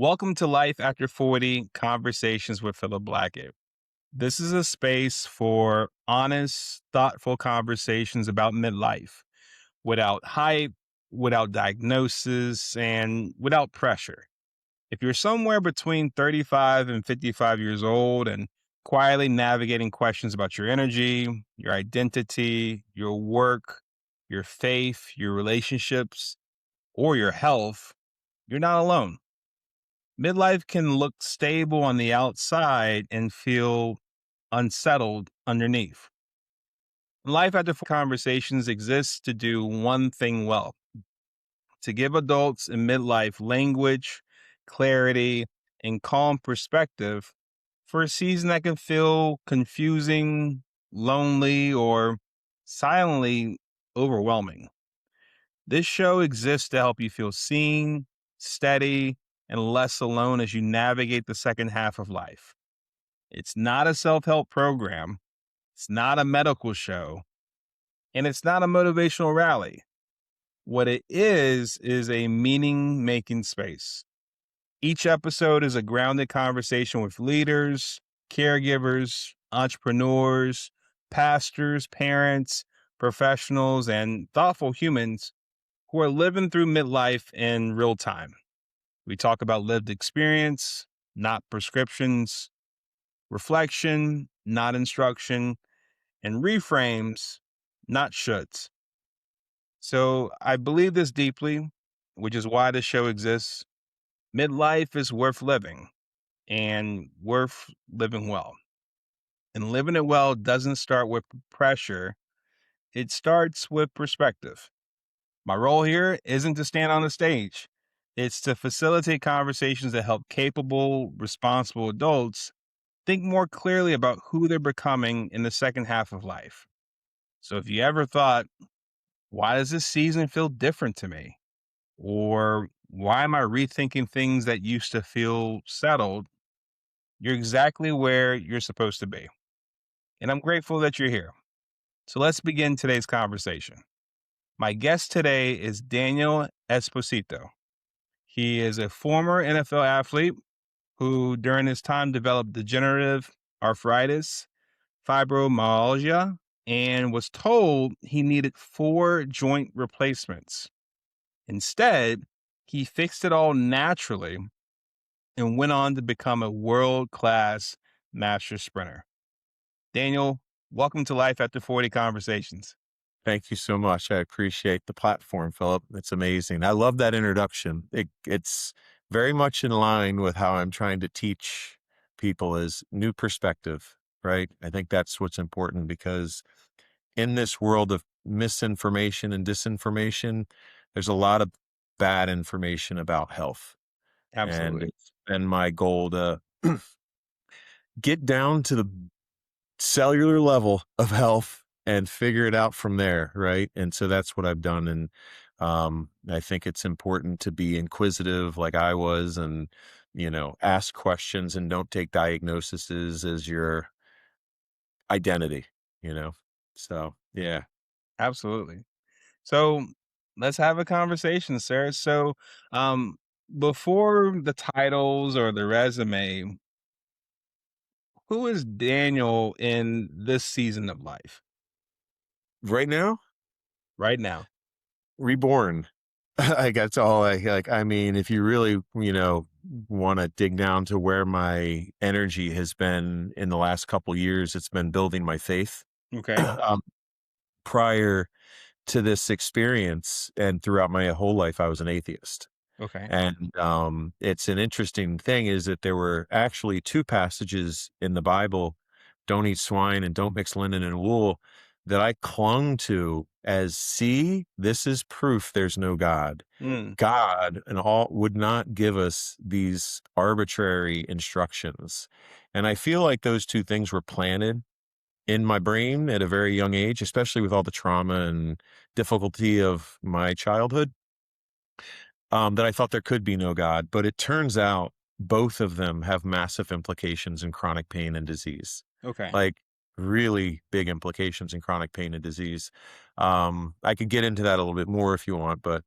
Welcome to Life After 40 Conversations with Philip Blackett. This is a space for honest, thoughtful conversations about midlife without hype, without diagnosis, and without pressure. If you're somewhere between 35 and 55 years old and quietly navigating questions about your energy, your identity, your work, your faith, your relationships, or your health, you're not alone. Midlife can look stable on the outside and feel unsettled underneath. Life after conversations exists to do one thing well: to give adults in midlife language, clarity, and calm perspective for a season that can feel confusing, lonely, or silently overwhelming. This show exists to help you feel seen, steady, and less alone as you navigate the second half of life. It's not a self help program, it's not a medical show, and it's not a motivational rally. What it is a meaning making space. Each episode is a grounded conversation with leaders, caregivers, entrepreneurs, pastors, parents, professionals, and thoughtful humans who are living through midlife in real time. We talk about lived experience, not prescriptions, reflection, not instruction, and reframes, not shoulds. So I believe this deeply, which is why the show exists. Midlife is worth living and worth living well. And living it well doesn't start with pressure, it starts with perspective. My role here isn't to stand on the stage. It's to facilitate conversations that help capable, responsible adults think more clearly about who they're becoming in the second half of life. So if you ever thought, why does this season feel different to me? Or why am I rethinking things that used to feel settled? You're exactly where you're supposed to be. And I'm grateful that you're here. So let's begin today's conversation. My guest today is Daniel Esposito. He is a former NFL athlete who, during his time, developed degenerative arthritis, fibromyalgia, and was told he needed 4 joint replacements. Instead, he fixed it all naturally and went on to become a world class master sprinter. Daniel, welcome to Life After 40 Conversations. Thank you so much. I appreciate the platform, Philip. It's amazing. I love that introduction. It's very much in line with how I'm trying to teach people is new perspective, right? I think that's what's important because in this world of misinformation and disinformation, there's a lot of bad information about health. And Absolutely. it's been my goal to get down to the cellular level of health and figure it out from there, right? And so that's what I've done. And I think it's important to be inquisitive like I was and, ask questions and don't take diagnoses as your identity, you know? So, yeah. Absolutely. So let's have a conversation, sir. So, um, before the titles or the resume, who is Daniel in this season of life Right now, right now? reborn. I guess all I like. I mean, if you really, want to dig down to where my energy has been in the last couple years, it's been building my faith. Okay. Prior to this experience and throughout my whole life, I was an atheist. Okay. And it's an interesting thing is that there were actually 2 passages in the Bible, don't eat swine and don't mix linen and wool, that I clung to as, see, this is proof there's no God. Mm, God and all would not give us these arbitrary instructions. And I feel like those 2 things were planted in my brain at a very young age, especially with all the trauma and difficulty of my childhood, that I thought there could be no God. But it turns out both of them have massive implications in chronic pain and disease, okay. like really big implications in chronic pain and disease. I could get into that a little bit more if you want, but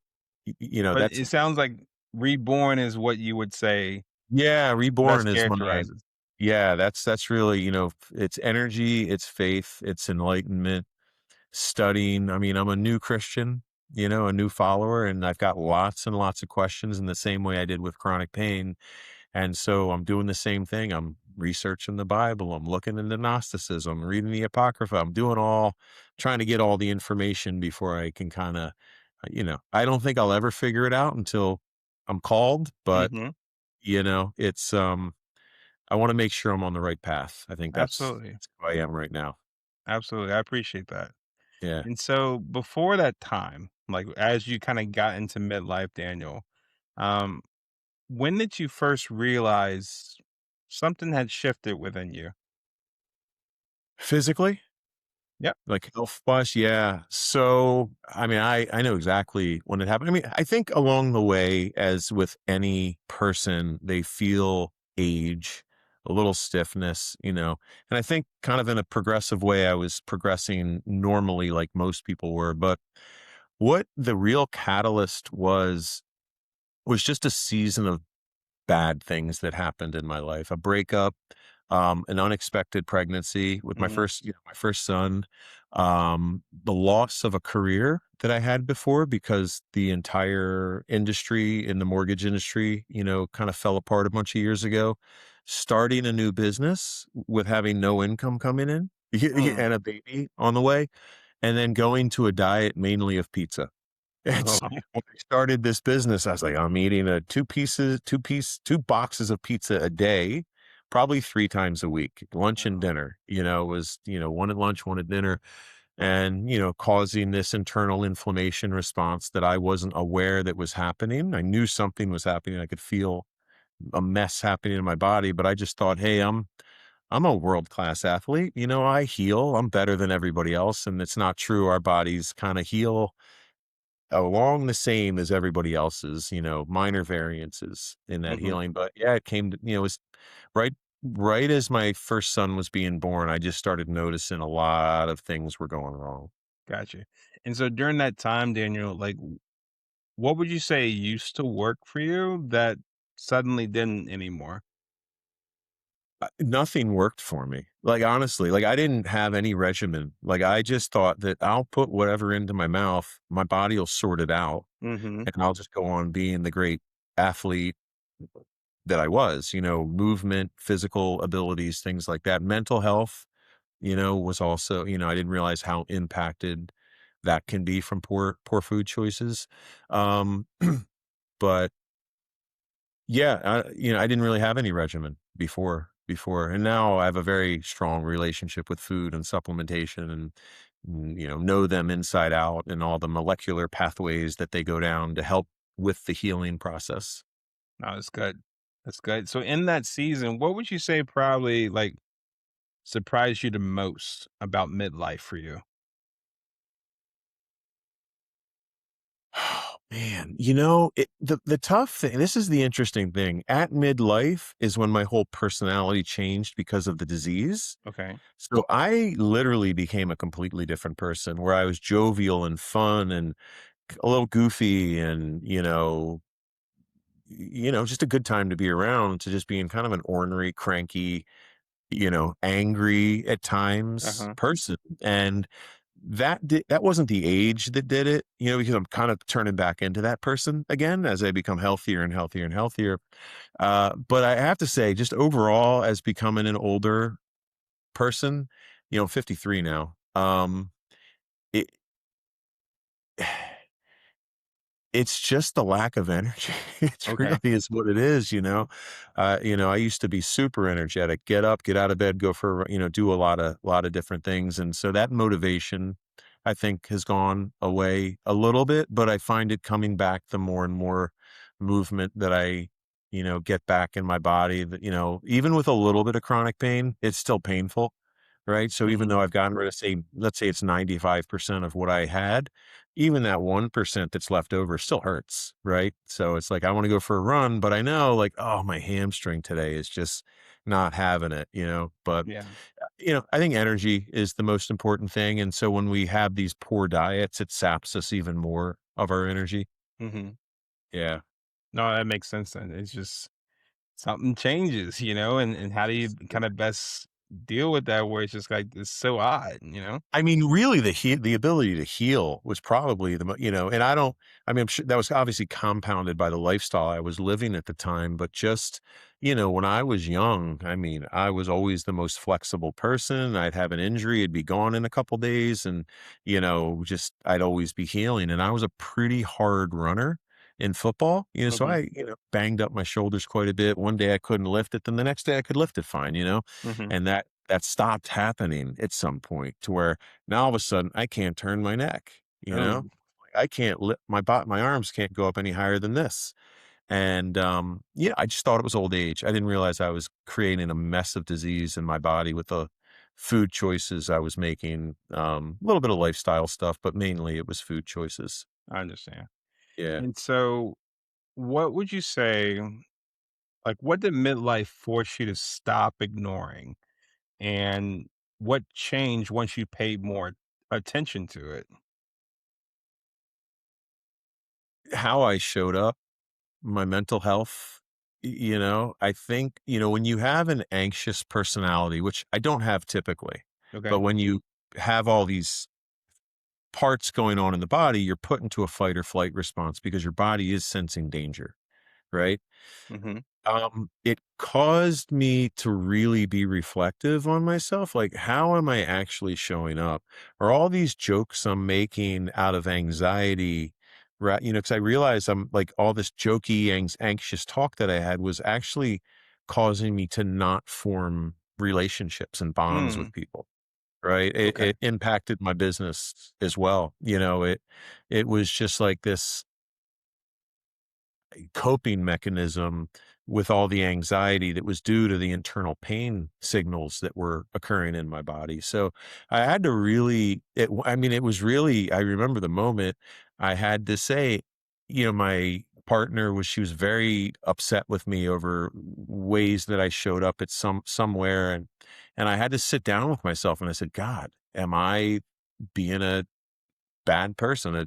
But that's it sounds like reborn is what you would say Yeah, reborn best is my characterizes. yeah, that's really, it's energy, it's faith, it's enlightenment, studying. I mean, I'm a new Christian, a new follower, and I've got lots and lots of questions in the same way I did with chronic pain. And so I'm doing the same thing. I'm researching the Bible. I'm looking into Gnosticism, reading the Apocrypha. I'm doing trying to get all the information before I can kind of, I don't think I'll ever figure it out until I'm called, but Mhm. it's, I want to make sure I'm on the right path. I think Absolutely. that's who I am right now. Absolutely. I appreciate that. Yeah. And so before that time, like as you kind of got into midlife, Daniel, um, when did you first realize something had shifted within you? Physically, Yep. like health wise, yeah. So, I mean, I know exactly when it happened. I mean, I think along the way, as with any person, they feel age, a little stiffness, and I think kind of in a progressive way, I was progressing normally like most people were. But what the real catalyst was just a season of bad things that happened in my life. A breakup, an unexpected pregnancy with Mhm. my first son, the loss of a career that I had before because the entire industry in the mortgage industry, kind of fell apart a bunch of years ago. Starting a new business with having no income coming in Mm. and a baby on the way, and then going to a diet mainly of pizza. Oh, It's when I started this business, I was like, I'm eating a 2 boxes of pizza a day, probably 3 times a week, lunch and wow. dinner, was, one at lunch, one at dinner, and, causing this internal inflammation response that I wasn't aware that was happening. I knew something was happening. I could feel a mess happening in my body, but I just thought, hey, I'm a world-class athlete. I heal. I'm better than everybody else. And it's not true. Our bodies kind of heal along the same as everybody else's, minor variances in that Mhm. healing. But yeah, it came to, it was right, right as my first son was being born, I just started noticing a lot of things were going wrong. Gotcha. And so during that time, Daniel, like what would you say used to work for you that suddenly didn't anymore? Nothing worked for me. Like, honestly, like I didn't have any regimen. Like, I just thought that I'll put whatever into my mouth, my body will sort it out, Mhm. and I'll just go on being the great athlete that I was, movement, physical abilities, things like that. Mental health, was also, I didn't realize how impacted that can be from poor food choices. Um, but yeah, I didn't really have any regimen before, and now I have a very strong relationship with food and supplementation, and know them inside out and all the molecular pathways that they go down to help with the healing process. No, that's good. That's good. So in that season, what would you say probably like surprised you the most about midlife for you? Oh, man, the tough thing, this is the interesting thing. At midlife is when my whole personality changed because of the disease. Okay. So I literally became a completely different person where I was jovial and fun and a little goofy and, just a good time to be around, to just being kind of an ornery, cranky, angry at times Uh-huh. person. And that wasn't the age that did it, because I'm kind of turning back into that person again as I become healthier and healthier and healthier. But I have to say, just overall, as becoming an older person, 53 now, it it's just the lack of energy. It's really Okay. is what it is, I used to be super energetic, get up, get out of bed, go for, do a lot of different things. And so that motivation, I think, has gone away a little bit, but I find it coming back the more and more movement that I, get back in my body that, even with a little bit of chronic pain, it's still painful. Right. So even Mhm. though I've gotten rid of, say, let's say it's 95% of what I had, even that 1% that's left over still hurts, right? So it's like I want to go for a run, but I know, like, oh, my hamstring today is just not having it, But Yeah. I think energy is the most important thing. And so when we have these poor diets, it saps us even more of our energy. Mhm. Yeah. No, that makes sense then. It's just something changes, and how do you kind of best deal with that where it's just like it's so odd, you know? I mean, really, the ability to heal was probably and I mean, I'm sure that was obviously compounded by the lifestyle I was living at the time, but just, when I was young, I mean, I was always the most flexible person. I'd have an injury, it'd be gone in a couple days, and, just I'd always be healing. And I was a pretty hard runner in football, so Mhm, banged up my shoulders quite a bit. One day I couldn't lift it, then the next day I could lift it fine. mhm. And that stopped happening at some point to where now all of a sudden I can't turn my neck, you Oh, know? I can't lift my arms can't go up any higher than this. And yeah, I just thought it was old age. I didn't realize I was creating a mess of disease in my body with the food choices I was making. A little bit of lifestyle stuff, but mainly it was food choices. I understand. Yeah. And so what would you say, like, what did midlife force you to stop ignoring? And what changed once you paid more attention to it? How I showed up, my mental health, I think, when you have an anxious personality, which I don't have typically, Okay. but when you have all these parts going on in the body, you're put into a fight or flight response because your body is sensing danger, right? Mhm. It caused me to really be reflective on myself. Like, how am I actually showing up? Are all these jokes I'm making out of anxiety? Right. Because I realized I'm like all this jokey, anxious talk that I had was actually causing me to not form relationships and bonds with Mm, people. Right. It, okay. it impacted my business as well. It was just like this coping mechanism with all the anxiety that was due to the internal pain signals that were occurring in my body. So I had to really, I mean, it was really, I remember the moment I had to say, my partner she was very upset with me over ways that I showed up at somewhere. And I had to sit down with myself and I said, God, am I being a bad person? I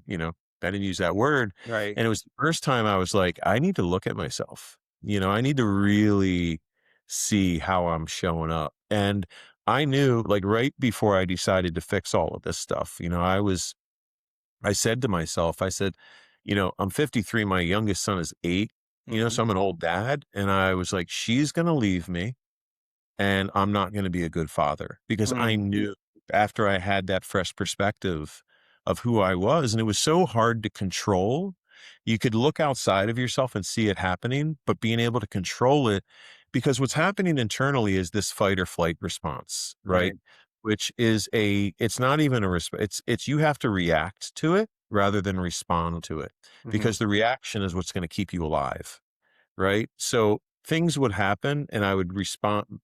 didn't use that word. Right. And it was the first time I was like, I need to look at myself. I need to really see how I'm showing up. And I knew, like, right before I decided to fix all of this stuff, I said to myself, I said, I'm 53, my youngest son is 8, Mhm. so I'm an old dad. And I was like, she's going to leave me and I'm not going to be a good father because I Mm, knew after I had that fresh perspective of who I was, and it was so hard to control. You could look outside of yourself and see it happening, but being able to control it, because what's happening internally is this fight or flight response, right? right. Which is it's not even a response. It's you have to react to it rather than respond to it Mhm. because the reaction is what's going to keep you alive. Right? So things would happen and I would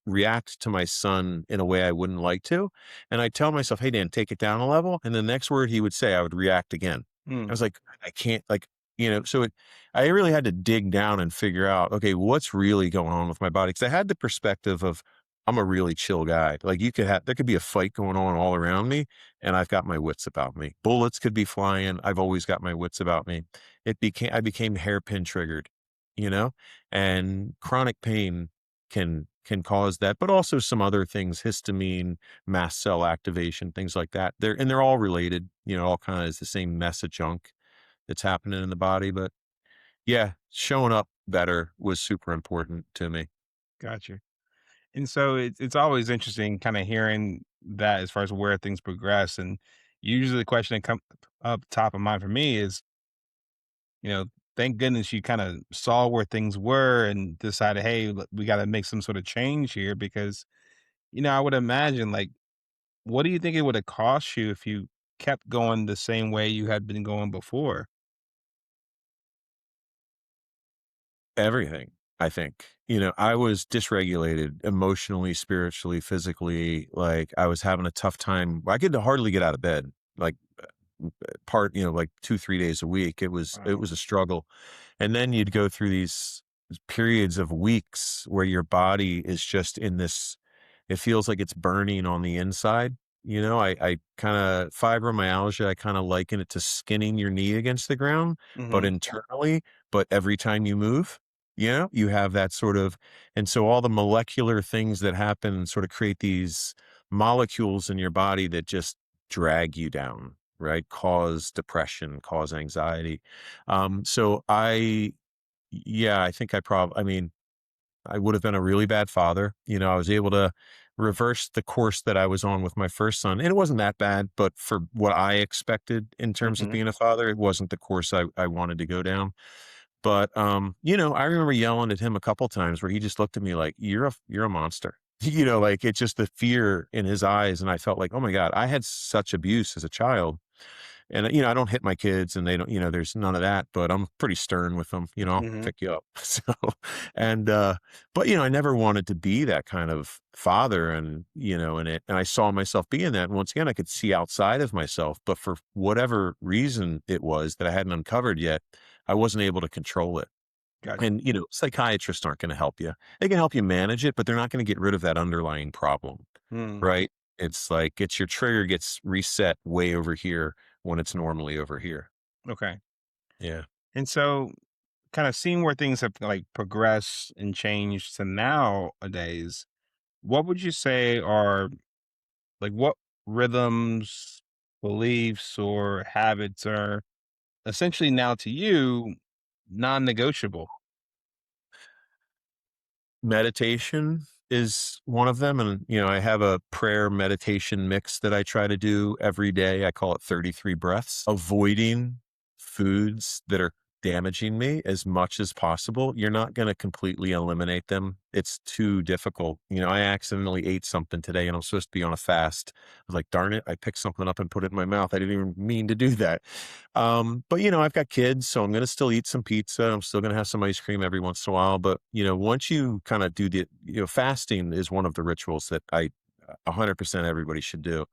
react to my son in a way I wouldn't like to. And I'd tell myself, hey, Dan, take it down a level. And the next word he would say, I would react again. I Mm, was like, I can't, like, I really had to dig down and figure out, okay, what's really going on with my body? Cause I had the perspective of, I'm a really chill guy. Like there could be a fight going on all around me and I've got my wits about me. Bullets could be flying. I've always got my wits about me. I became hairpin triggered, you know? And chronic pain can cause that, but also some other things, histamine, mast cell activation, things like that. They're all related, all kind of is the same mess of junk that's happening in the body. But yeah, showing up better was super important to me. gotcha. And so it's always interesting kind of hearing that as far as where things progress. And usually the question that comes up top of mind for me is, you know, thank goodness you kind of saw where things were and decided, hey, we got to make some sort of change here because, I would imagine, like, what do you think it would have cost you if you kept going the same way you had been going before? Everything, I think. I was dysregulated emotionally, spiritually, physically. Like I was having a tough time. I could hardly get out of bed. Like like 2, 3 days a week. It Wow. was a struggle. And then you'd go through these periods of weeks where your body is just in this, it feels like it's burning on the inside. I kind of fibromyalgia, I kind of liken it to skinning your knee against the ground, but Hmm. internally but every time you move, you have that sort of, and so all the molecular things that happen sort of create these molecules in your body that just drag you down, right? Cause depression, cause anxiety. So yeah, I think I mean, I would have been a really bad father. I was able to reverse the course that I was on with my first son. And it wasn't that bad, but for what I expected in terms of Mhm. being a father, it wasn't the course I wanted to go down. But I remember yelling at him a couple times where he just looked at me like, you're a monster. Like it's just the fear in his eyes. And I felt like, oh my God, I had such abuse as a child. And, I don't hit my kids and they don't, there's none of that, but I'm pretty stern with them, I'll Mhm. pick you up. So, and, but, I never wanted to be that kind of father and I saw myself being that. And once again, I could see outside of myself, but for whatever reason it was that I hadn't uncovered yet, I wasn't able to control it. Gotcha. And, psychiatrists aren't going to help you. They can help you manage it, but they're not going to get rid of that underlying problem. Mm. Right? It's like your trigger gets reset way over here when it's normally over here. Okay. Yeah. And so, kind of seeing where things have like progressed and changed to nowadays, what would you say are like what rhythms, beliefs, or habits are essentially now to you non-negotiable? Meditation is one of them, and, I have a prayer meditation mix that I try to do every day. I call it 33 breaths. Avoiding foods that are damaging me as much as possible. You're not gonna completely eliminate them. It's too difficult. I accidentally ate something today, and I'm supposed to be on a fast. I was like, "Darn it, I picked something up and put it in my mouth. I didn't even mean to do that." But I've got kids, so I'm gonna still eat some pizza. I'm still gonna have some ice cream every once in a while. But once you kind of do fasting is one of the rituals that 100% everybody should do,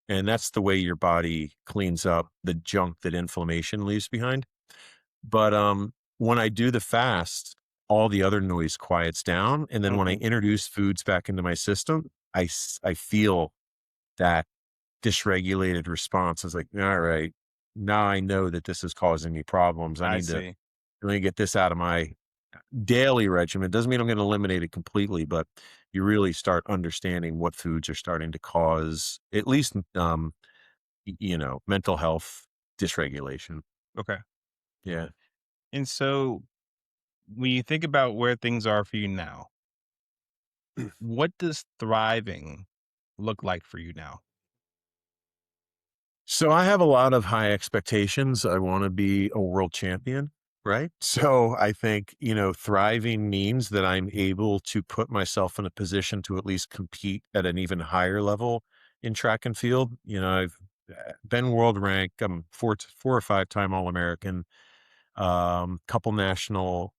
and that's the way your body cleans up the junk that inflammation leaves behind. But when I do the fast, all the other noise quiets down, and then when I Mhm. introduce foods back into my system, I feel that dysregulated response. Is like, all right, now I know that this is causing me problems. I see. Let me get this out of my daily regimen. Doesn't mean I'm going to eliminate it completely, but you really start understanding what foods are starting to cause at least, mental health dysregulation. Okay. Yeah. And so when you think about where things are for you now, what does thriving look like for you now? So I have a lot of high expectations. I want to be a world champion, right? So I think, thriving means that I'm able to put myself in a position to at least compete at an even higher level in track and field. I've been world ranked. I'm four or five time All American, couple national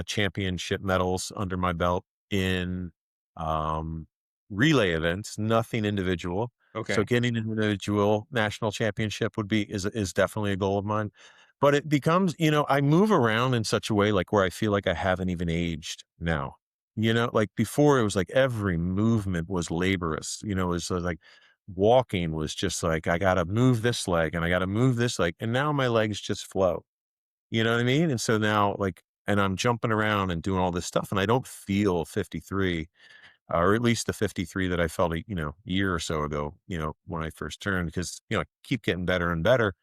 championship medals under my belt in um, relay events, nothing individual. So Okay. getting an individual national championship is definitely a goal of mine. But it becomes, I move around in such a way like where I feel like I haven't even aged now. Like before it was like every movement was laborious. It was like walking was just like I gotta move this leg and I gotta move this leg. And now my legs just flow. You know what I mean? And so now, like, and I'm jumping around and doing all this stuff, and I don't feel 53, or at least the 53 that I felt, year or so ago, when I first turned, because, I keep getting better and better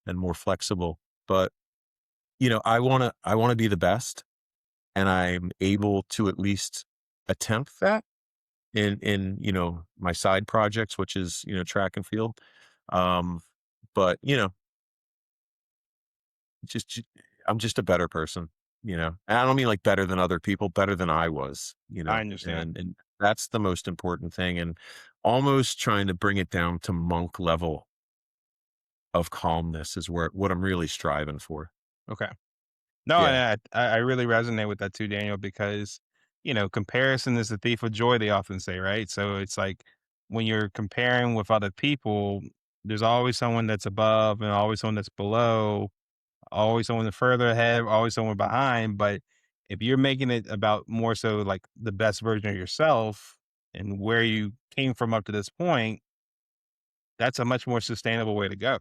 and more flexible. But, I want to be the best, and I'm able to at least attempt that in, my side projects, which is, track and field. Um, but, just j I'm just a better person, And I don't mean like better than other people, better than I was, I understand. and that's the most important thing, and almost trying to bring it down to monk level of calmness is where what I'm really striving for. Okay. No, Yeah. and I really resonate with that too, Daniel, because comparison is the thief of joy. They often say, right? So it's like when you're comparing with other people, there's always someone that's above and always someone that's below, always someone further ahead, always someone behind. But if you're making it about more so like the best version of yourself and where you came from up to this point, that's a much more sustainable way to go.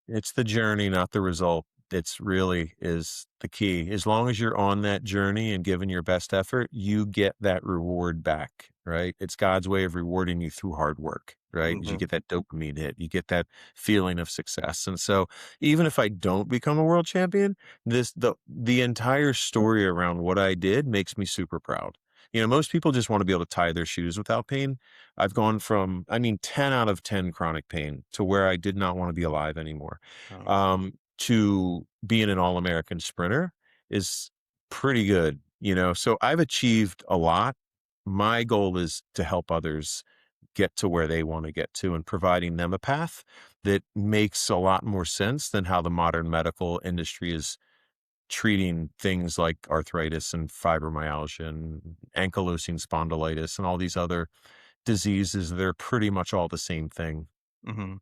It's the journey, not the result. It's really is the key. As long as you're on that journey and giving your best effort, you get that reward back, right? It's God's way of rewarding you through hard work, right? Is you Mhm. get that dopamine hit, you get that feeling of success. And so even if I don't become a world champion, the entire story around what I did makes me super proud. Most people just want to be able to tie their shoes without pain. I've gone from, I mean, 10 out of 10 chronic pain to where I did not want to be alive anymore. Oh, To being an all-American sprinter is pretty good, so I've achieved a lot. My goal is to help others get to where they want to get to and providing them a path that makes a lot more sense than how the modern medical industry is treating things like arthritis and fibromyalgia and ankylosing spondylitis and all these other diseases. They're pretty much all the same thing. mhm.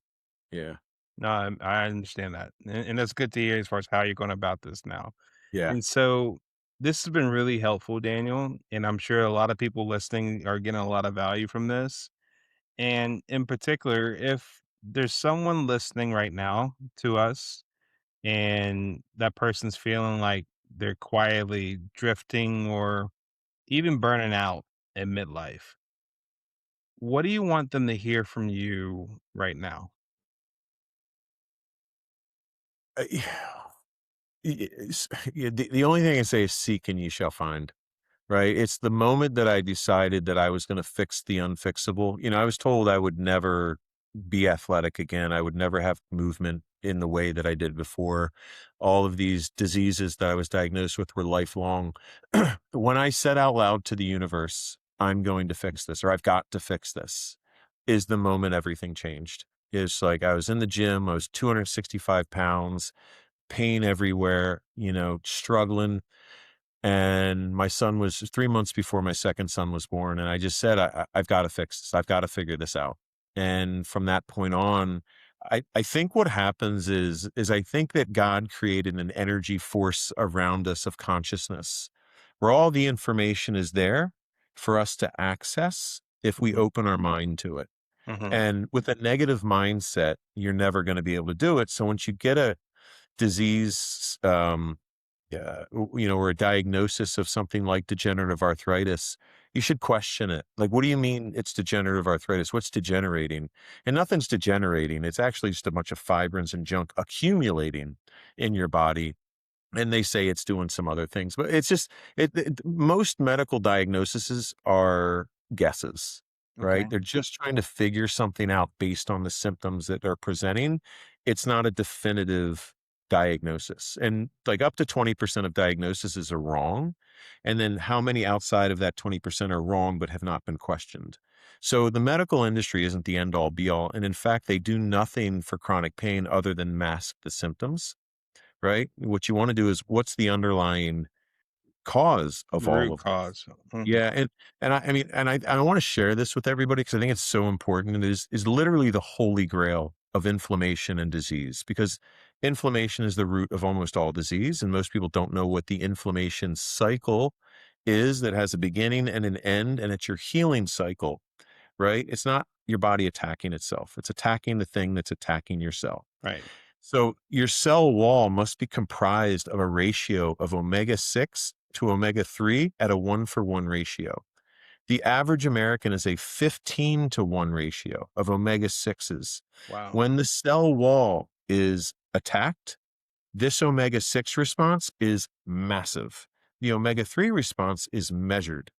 Yeah. No, I understand that, and that's good to hear as far as how you're going about this now. Yeah. And so this has been really helpful, Daniel, and I'm sure a lot of people listening are getting a lot of value from this. And in particular, if there's someone listening right now to us and that person's feeling like they're quietly drifting or even burning out at midlife, what do you want them to hear from you right now? Yeah. Yeah, the only thing I say is seek and ye shall find. Right? It's the moment that I decided that I was gonna fix the unfixable. I was told I would never be athletic again. I would never have movement in the way that I did before. All of these diseases that I was diagnosed with were lifelong. When I said out loud to the universe, "I'm going to fix this," or "I've got to fix this," is the moment everything changed. It's like I was in the gym, I was 265 pounds, pain everywhere, struggling, and my son was 3 months before my second son was born, and I just said, I've gotta fix this. I've gotta figure this out." And from that point on, I think what happens is I think that God created an energy force around us of consciousness, where all the information is there for us to access if we Mhm, open our mind to it. mhm. And with a negative mindset, you're never gonna be able to do it. So once you get a disease, or a diagnosis of something like degenerative arthritis, you should question it. Like, what do you mean it's degenerative arthritis? What's degenerating? And nothing's degenerating. It's actually just a bunch of fibrins and junk accumulating in your body, and they say it's doing some other things, but it's just most medical diagnoses are guesses, right? Okay. They're just trying to figure something out based on the symptoms that they're presenting. It's not a definitive diagnosis, and like up to 20% of diagnoses are wrong, and then how many outside of that 20% are wrong but have not been questioned. So the medical industry isn't the end all be all, and in fact they do nothing for chronic pain other than mask the symptoms, right? What you wanna do is what's the underlying cause of The all root of this? cause. Mhm. Yeah, and I mean, and I wanna share this with everybody because I think it's so important, and it is literally the holy grail of inflammation and disease, because inflammation is the root of almost all disease, and most people don't know what the inflammation cycle is that has a beginning and an end, and it's your healing cycle, right? It's not your body attacking itself, it's attacking the thing that's attacking your cell. Right. So your cell wall must be comprised of a ratio of omega 6 to omega 3 at a 1-for-1 ratio. The average American is a 15 to 1 ratio of omega 6s. Wow. When the cell wall is attacked, this omega 6 response is massive. The omega 3 response is measured.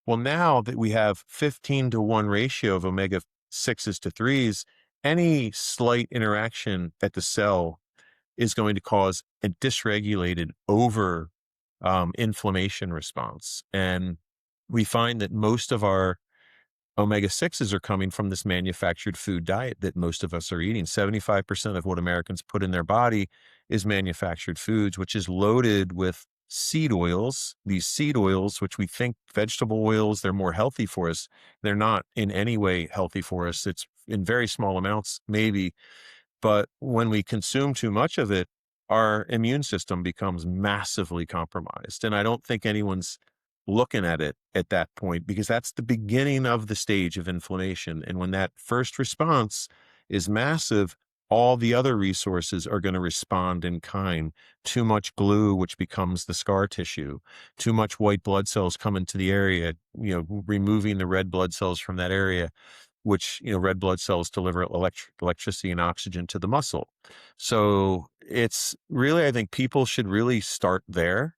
Well, now that we have 15 to 1 ratio of omega 6s to 3s, any slight interaction at the cell is going to cause a dysregulated over inflammation response. And we find that most of our omega 6s are coming from this manufactured food diet that most of us are eating. 75% of what Americans put in their body is manufactured foods, which is loaded with seed oils. These seed oils, which we think vegetable oils, they're more healthy for us. They're not in any way healthy for us. It's in very small amounts, maybe, but when we consume too much of it, our immune system becomes massively compromised. And I don't think anyone's looking at it at that point, because that's the beginning of the stage of inflammation. And when that first response is massive, all the other resources are going to respond in kind. Too much glue, which becomes the scar tissue, too much white blood cells come into the area, removing the red blood cells from that area, which, red blood cells deliver electricity and oxygen to the muscle. So it's really, I think people should really start there,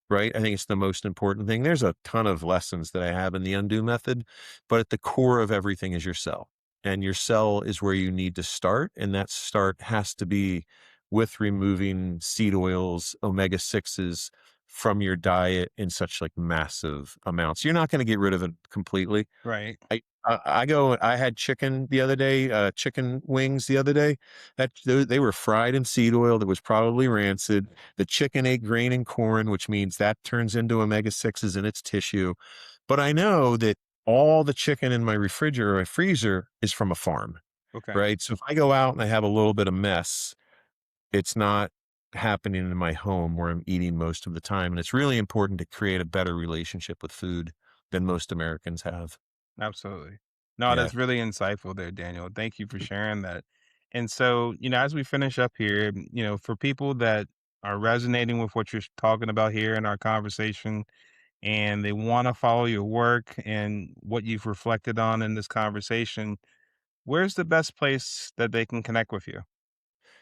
right? I think it's the most important thing. There's a ton of lessons that I have in the Undu Method, but at the core of everything is your cell. And your cell is where you need to start. And that start has to be with removing seed oils, omega 6s from your diet in such like massive amounts. You're not going to get rid of it completely. Right. I had chicken the other day, chicken wings the other day. They were fried in seed oil that was probably rancid. The chicken ate grain and corn, which means that turns into omega 6s in its tissue. But I know that all the chicken in my refrigerator, my freezer is from a farm, Okay. right? So if I go out and I have a little bit of mess, it's not happening in my home where I'm eating most of the time. And it's really important to create a better relationship with food than most Americans have. Absolutely. No, Yeah. that's really insightful there, Daniel. Thank you for sharing that. And so, as we finish up here, for people that are resonating with what you're talking about here in our conversation and they want to follow your work and what you've reflected on in this conversation, where's the best place that they can connect with you?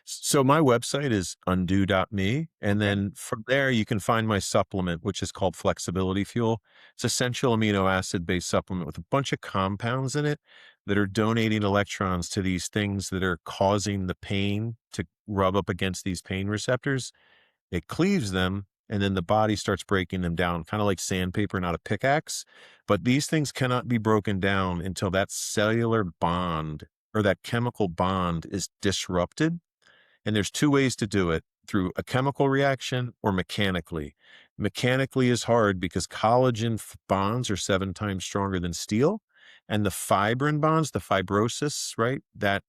So my website is undo.me. And Okay. then from there, you can find my supplement, which is called Flexibility Fuel. It's essential amino acid based supplement with a bunch of compounds in it that are donating electrons to these things that are causing the pain to rub up against these pain receptors. It cleaves them. And then the body starts breaking them down, kind of like sandpaper, not a pickaxe. But these things cannot be broken down until that cellular bond or that chemical bond is disrupted, and there's two ways to do it: through a chemical reaction or mechanically. Mechanically is hard because collagen bonds are 7 times stronger than steel. And the fibrin bonds, the fibrosis, right? That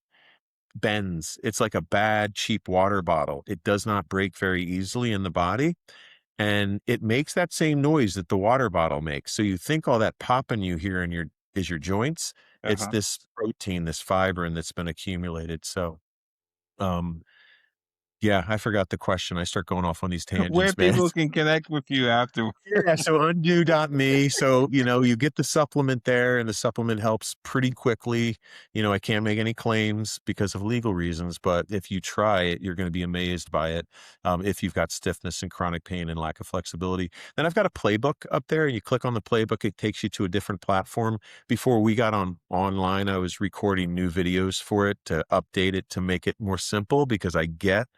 bends. It's like a bad, cheap water bottle. It does not break very easily in the body. And it makes that same noise that the water bottle makes. So you think all that popping you hear in your joints. It's Uh-huh. this protein, this fibrin that's been accumulated. So, um, yeah, I forgot the question. I start going off on these Where tangents, man. people can connect with you after. Yeah, so undo.me. So, you get the supplement there and the supplement helps pretty quickly. I can't make any claims because of legal reasons, but if you try it, you're going to be amazed by it. If you've got stiffness and chronic pain and lack of flexibility, then I've got a playbook up there. You click on the playbook, it takes you to a different platform. Before we got online, I was recording new videos for it to update it to make it more simple because I get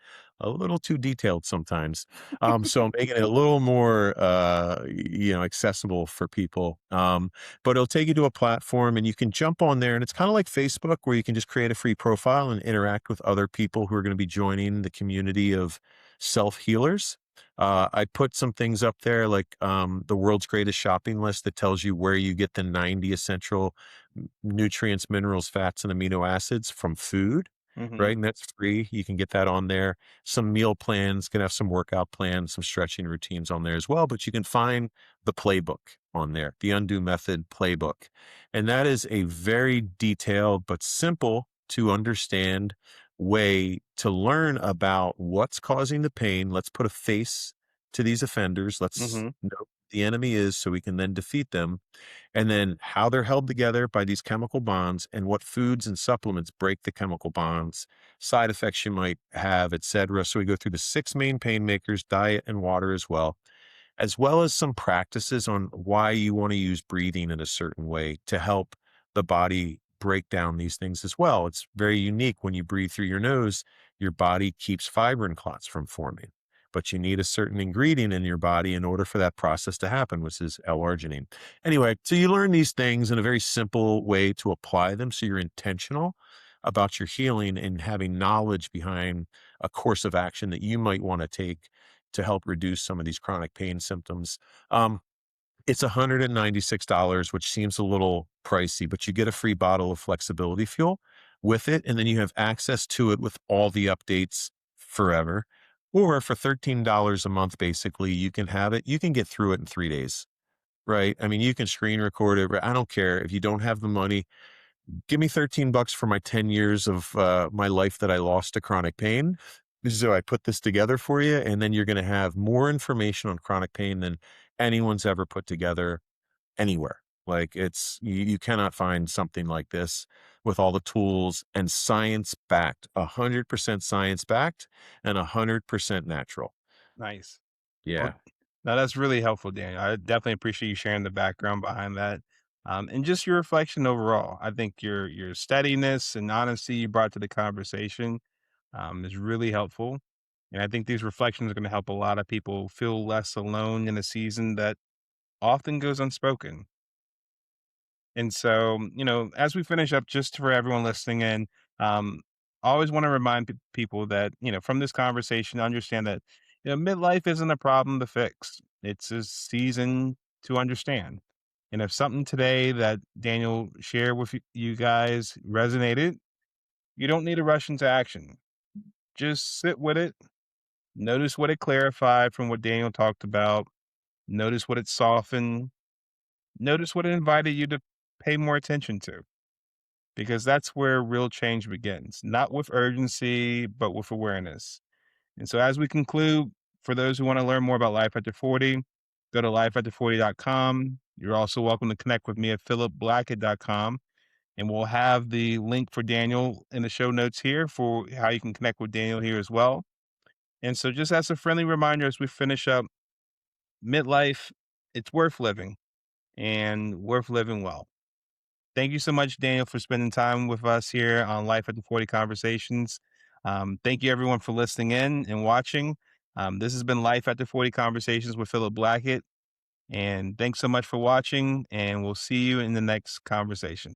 a little too detailed sometimes. So I'm making it a little more, accessible for people. But it'll take you to a platform and you can jump on there, and it's kind of like Facebook where you can just create a free profile and interact with other people who are going to be joining the community of self healers. I put some things up there like the world's greatest shopping list that tells you where you get the 90 essential nutrients, minerals, fats, and amino acids from food, Hmm. right? And that's free. You can get that on there. Some meal plans, can have some workout plans, some stretching routines on there as well. But you can find the playbook on there, the Undu Method playbook. And that is a very detailed but simple to understand way to learn about what's causing the pain. Let's put a face to these offenders. Let's Hmm. know who the enemy is so we can then defeat them, and then how they're held together by these chemical bonds and what foods and supplements break the chemical bonds, side effects you might have, etc. So we go through the 6 main pain makers, diet and water as well as some practices on why you want to use breathing in a certain way to help the body break down these things as well. It's very unique when you breathe through your nose, your body keeps fibrin clots from forming. But you need a certain ingredient in your body in order for that process to happen, which is L-arginine. Anyway, so you learn these things in a very simple way to apply them. So you're intentional about your healing and having knowledge behind a course of action that you might want to take to help reduce some of these chronic pain symptoms. Um, it's $196, which seems a little pricey, but you get a free bottle of flexibility fuel with it. And then you have access to it with all the updates forever. Or for $13 a month, basically, you can have it. You can get through it in 3 days, right? I mean, you can screen record it. I don't care if you don't have the money. give me $13 for my 10 years of my life that I lost to chronic pain. So I put this together for you, and then you're going to have more information on chronic pain than anyone's ever put together anywhere. Like you cannot find something like this with all the tools and science backed, 100% science backed and 100% natural. Nice. Well, Yeah. now that's really helpful, Daniel. I definitely appreciate you sharing the background behind that, and just your reflection overall. I think your steadiness and honesty you brought to the conversation is really helpful, and I think these reflections are going to help a lot of people feel less alone in a season that often goes unspoken. And so, as we finish up, just for everyone listening in, I always want to remind people that, from this conversation, understand that, midlife isn't a problem to fix. It's a season to understand. And if something today that Daniel shared with you guys resonated, you don't need to rush into action. Just sit with it. Notice what it clarified from what Daniel talked about. Notice what it softened. Notice what it invited you to pay more attention to, because that's where real change begins, not with urgency, but with awareness. And so, as we conclude, for those who want to learn more about Life After 40, go to lifeafter40.com. You're also welcome to connect with me at philipblackett.com. And we'll have the link for Daniel in the show notes here for how you can connect with Daniel here as well. And so, just as a friendly reminder, as we finish up, midlife, it's worth living and worth living well. Thank you so much, Daniel, for spending time with us here on Life at the 40 Conversations. Thank you, everyone, for listening in and watching. This has been Life at the 40 Conversations with Philip Blackett. And thanks so much for watching. And we'll see you in the next conversation.